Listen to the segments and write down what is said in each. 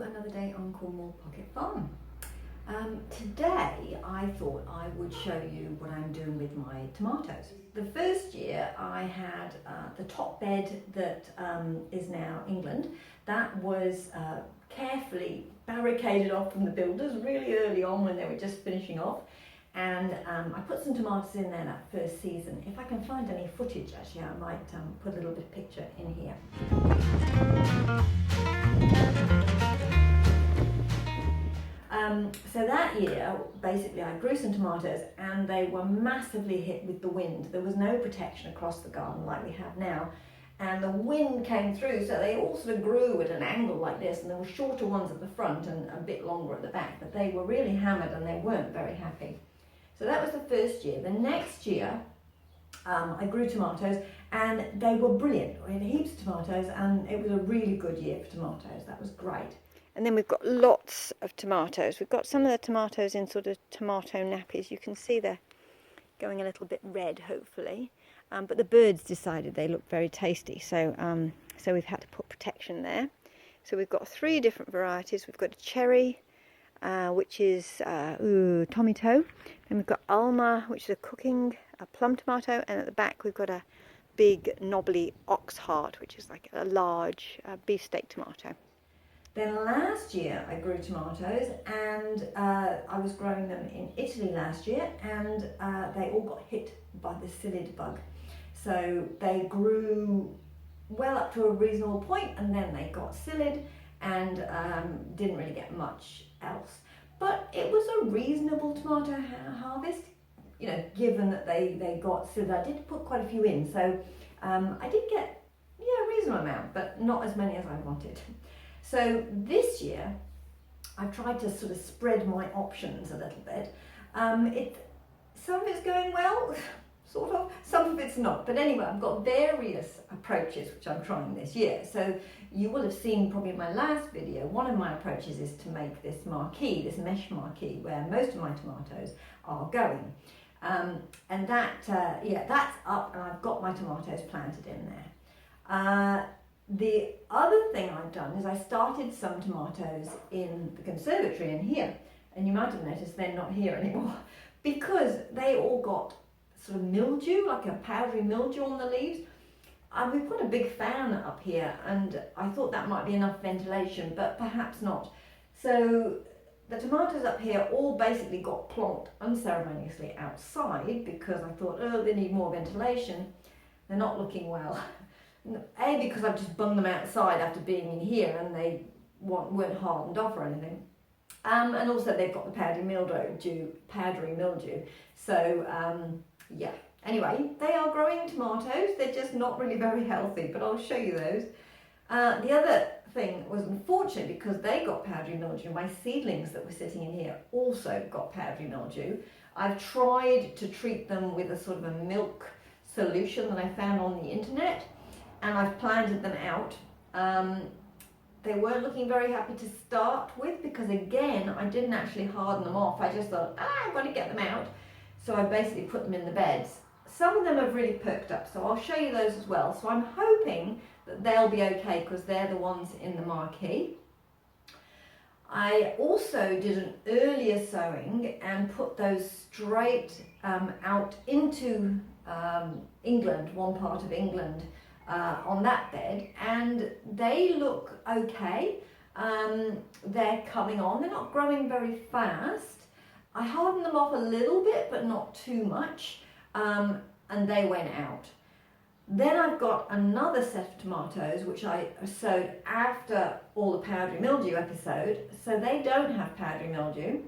another day on Cornwall Pocket Farm. Today I thought I would show you what I'm doing with my tomatoes. The first year I had the top bed that is now England. That was carefully barricaded off from the builders really early on when they were just finishing off. And I put some tomatoes in there that first season. If I can find any footage, actually, I might put a little bit of picture in here. So that year, basically, I grew some tomatoes and they were massively hit with the wind. There was no protection across the garden like we have now. And the wind came through, so they all sort of grew at an angle like this, and there were shorter ones at the front and a bit longer at the back, but they were really hammered and they weren't very happy. So that was the first year. The next year, I grew tomatoes and they were brilliant. We had heaps of tomatoes and it was a really good year for tomatoes. That was great. And then we've got lots of tomatoes. We've got some of the tomatoes in sort of tomato nappies. You can see they're going a little bit red, hopefully. But the birds decided they looked very tasty, so we've had to put protection there. So we've got 3 different varieties. We've got a cherry, which is tomato. Then we've got Alma, which is a plum tomato, and at the back we've got a big knobbly ox heart, which is like a large beefsteak tomato. Then last year I grew tomatoes, and I was growing them in Italy last year, and they all got hit by the psyllid bug. So they grew well up to a reasonable point, and then they got psyllid and didn't really get much else. But it was a reasonable tomato harvest, you know, given that they got psyllid. I did put quite a few in, so I did get a reasonable amount, but not as many as I wanted. So this year, I've tried to sort of spread my options a little bit. Some of it's going well, sort of, some of it's not. But anyway, I've got various approaches which I'm trying this year. So you will have seen probably in my last video, one of my approaches is to make this marquee, this mesh marquee, where most of my tomatoes are going. And that's up, and I've got my tomatoes planted in there. The other thing I've done is I started some tomatoes in the conservatory in here, and you might have noticed they're not here anymore because they all got sort of mildew, like a powdery mildew on the leaves. We've got a big fan up here and I thought that might be enough ventilation, but perhaps not. So the tomatoes up here all basically got plonked unceremoniously outside because I thought, oh, they need more ventilation. They're not looking well. A, because I've just bunged them outside after being in here and they weren't hardened off or anything. And also they've got the powdery mildew. So yeah, anyway, they are growing tomatoes. They're just not really very healthy, but I'll show you those. The other thing was, unfortunate, because they got powdery mildew, my seedlings that were sitting in here also got powdery mildew. I've tried to treat them with a sort of a milk solution that I found on the internet, and I've planted them out. They weren't looking very happy to start with because, again, I didn't actually harden them off. I just thought, I've got to get them out. So I basically put them in the beds. Some of them have really perked up, so I'll show you those as well. So I'm hoping that they'll be okay because they're the ones in the marquee. I also did an earlier sowing and put those straight out into England, one part of England, on that bed, and they look okay. They're coming on. They're not growing very fast. I hardened them off a little bit, but not too much, and they went out. Then I've got another set of tomatoes which I sowed after all the powdery mildew episode, so they don't have powdery mildew.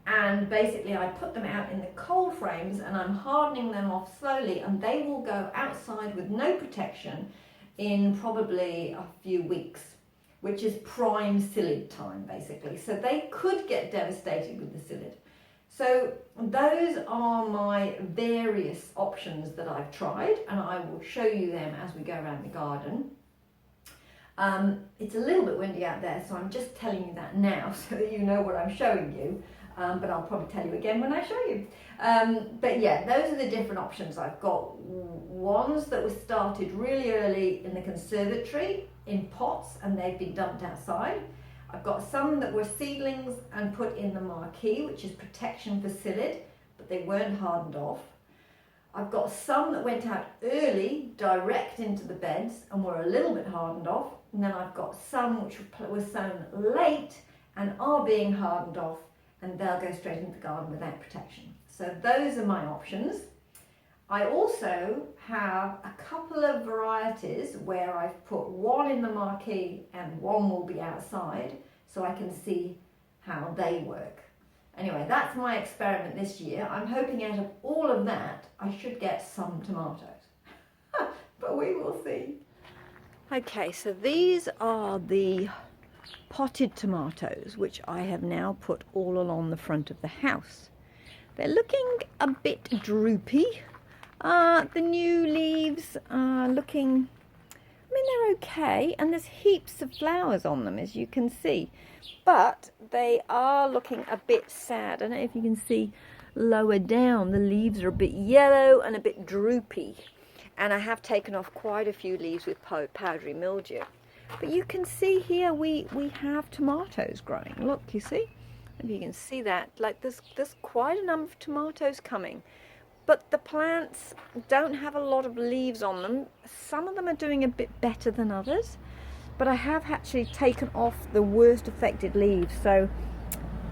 And basically I put them out in the cold frames and I'm hardening them off slowly, and they will go outside with no protection in probably a few weeks, which is prime psyllid time basically. So they could get devastated with the psyllid. So those are my various options that I've tried, and I will show you them as we go around the garden. It's a little bit windy out there, so I'm just telling you that now so that you know what I'm showing you. But I'll probably tell you again when I show you. But yeah, those are the different options. I've got ones that were started really early in the conservatory in pots and they've been dumped outside. I've got some that were seedlings and put in the marquee, which is protection for psyllid, but they weren't hardened off. I've got some that went out early, direct into the beds and were a little bit hardened off. And then I've got some which were sown late and are being hardened off, and they'll go straight into the garden without protection. So those are my options. I also have a couple of varieties where I've put one in the marquee and one will be outside, so I can see how they work. Anyway, that's my experiment this year. I'm hoping out of all of that, I should get some tomatoes. But we will see. Okay, so these are the potted tomatoes, which I have now put all along the front of the house. They're looking a bit droopy. The new leaves are looking, I mean, they're okay, and there's heaps of flowers on them, as you can see, but they are looking a bit sad. I don't know if you can see lower down, the leaves are a bit yellow and a bit droopy, and I have taken off quite a few leaves with powdery mildew. But you can see here we have tomatoes growing. Look, you see? If you can see that, like there's quite a number of tomatoes coming. But the plants don't have a lot of leaves on them. Some of them are doing a bit better than others. But I have actually taken off the worst affected leaves.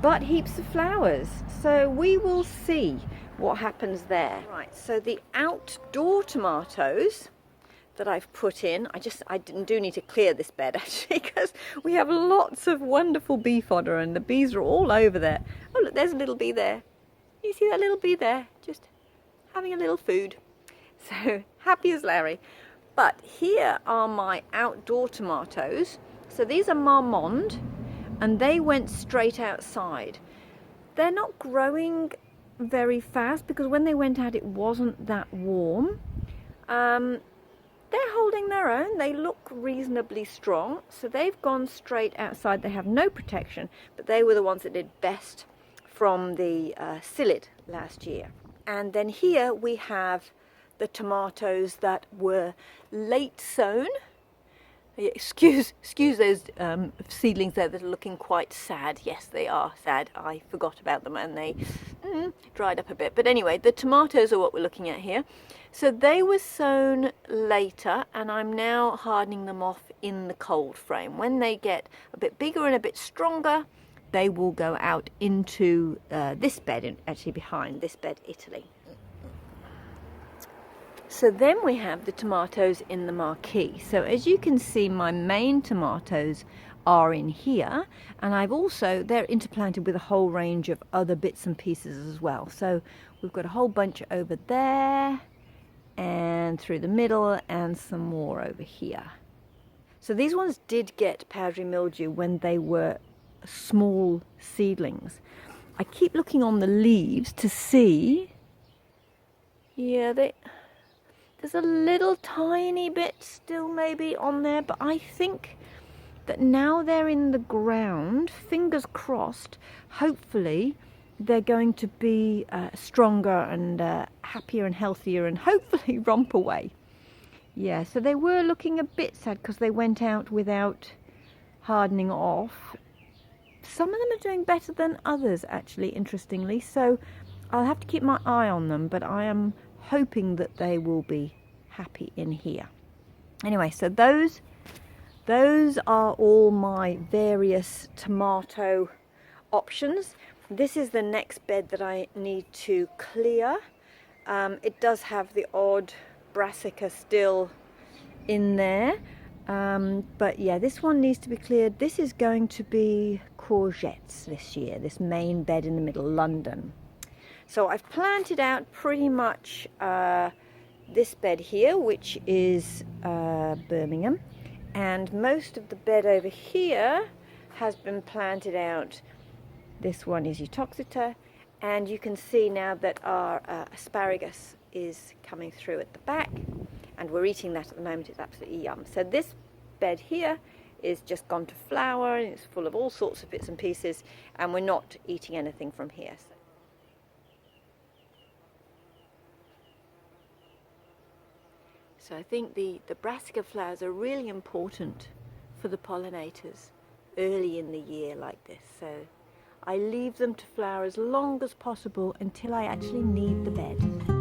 But heaps of flowers. So we will see what happens there. Right, so the outdoor tomatoes that I've put in, I do need to clear this bed actually, because we have lots of wonderful bee fodder and the bees are all over there. Oh look, there's a little bee there. You see that little bee there? Just having a little food. So happy as Larry. But here are my outdoor tomatoes. So these are Marmande and they went straight outside. They're not growing very fast because when they went out it wasn't that warm. They're holding their own. They look reasonably strong. So they've gone straight outside. They have no protection, but they were the ones that did best from the psyllid last year. And then here we have the tomatoes that were late sown. Excuse those seedlings there that are looking quite sad. Yes, they are sad. I forgot about them and they dried up a bit. But anyway, the tomatoes are what we're looking at here. So they were sown later and I'm now hardening them off in the cold frame. When they get a bit bigger and a bit stronger, they will go out into this bed, actually behind this bed, Italy. So then we have the tomatoes in the marquee. So as you can see, my main tomatoes are in here, and they're interplanted with a whole range of other bits and pieces as well. So we've got a whole bunch over there and through the middle and some more over here. So these ones did get powdery mildew when they were small seedlings. I keep looking on the leaves to see. Yeah, there's a little tiny bit still maybe on there, but I think that now they're in the ground, fingers crossed, hopefully they're going to be stronger and happier and healthier and hopefully romp away. Yeah, so they were looking a bit sad because they went out without hardening off. Some of them are doing better than others actually, interestingly, so I'll have to keep my eye on them, but I am hoping that they will be happy in here. Anyway, so those are all my various tomato options. This is the next bed that I need to clear. It does have the odd brassica still in there, but yeah, this one needs to be cleared. This is going to be courgettes this year, this main bed in the middle, London. So I've planted out pretty much this bed here, which is Birmingham, and most of the bed over here has been planted out. This one is Eutoxeter, and you can see now that our asparagus is coming through at the back, and we're eating that at the moment. It's absolutely yum. So this bed here is just gone to flower, and it's full of all sorts of bits and pieces, and we're not eating anything from here. So I think the brassica flowers are really important for the pollinators early in the year like this. So I leave them to flower as long as possible until I actually need the bed.